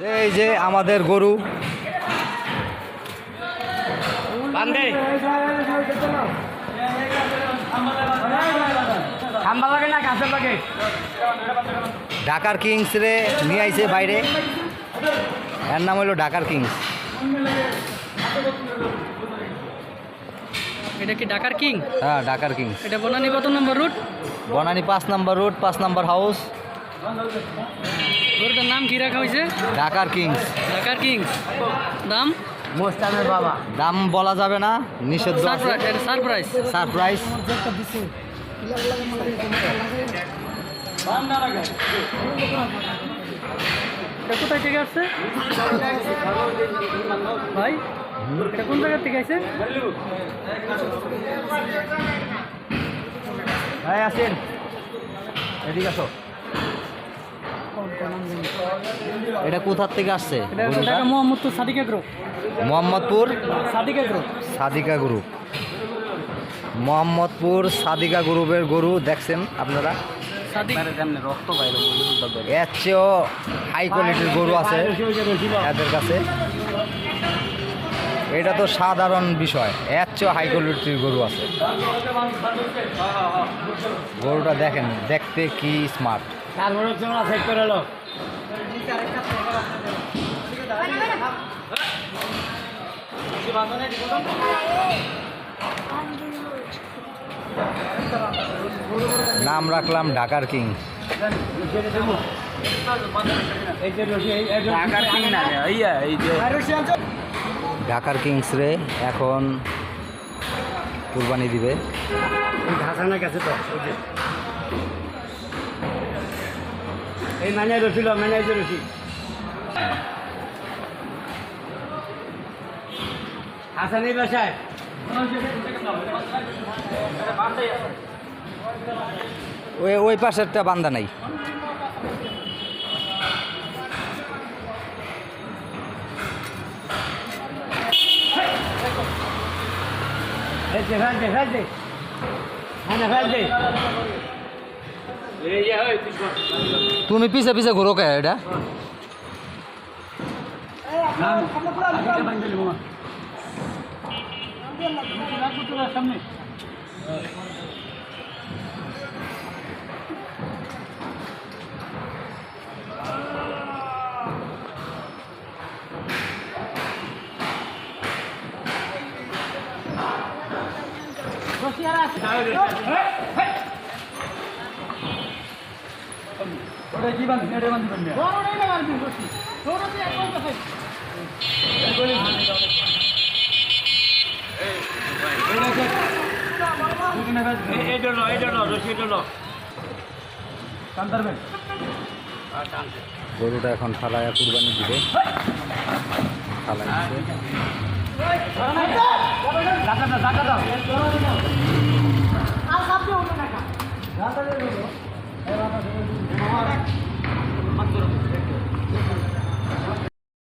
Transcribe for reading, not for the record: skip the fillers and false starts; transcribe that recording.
এই যে আমাদের গরু বান্ধে ঢাকার কিংস রে নিয়ে আইছে বাইরে। এর নাম হলো ঢাকার কিংস। এটা কি ঢাকার কিং? হ্যাঁ, ঢাকার কিংস। এটা বনানী কত নম্বর রুট? বনানী 5 নম্বর রুট, 5 নম্বর হাউস। গরুটার নাম কি রাখা হয়েছে? ঢাকার কিংস। ঢাকার কিংস। দাম? মোস্তানের বাবা। দাম বলা যাবে না, নিষেধ আছে। সারপ্রাইজ। সারপ্রাইজ। এটা কোথায় থেকে আসছে ভাই? এটা কোন জায়গা থেকে আসছে? ভাই আসেন, এদিকে আসো। এটা কোথার থেকে আসছে? এটা Mohammadpur Sadika group. Mohammadpur Sadika group. Sadika group. Mohammadpur Sadika গ্রুপের গরু দেখছেন আপনারা। এর চেয়েও হাই কোয়ালিটির গরু আছে এদের কাছে। এটা তো সাধারণ বিষয়, এর চেয়েও হাই কোয়ালিটির গরু আছে। গরুটা দেখেন, দেখতে কি স্মার্ট। নাম রাখলাম ঢাকার কিং। ঢাকার কিংস রে এখন কুরবানি দিবে। এই মানে রসিল মানে রসি হাসানি বাসায় ওই পাশেরটা বান্দা নাই। তুমি পিছে পিছে ঘুরো কে? এটা সামনে গরুটা এখন ফালায়া কুরবানি দিবে। ফালাইছে।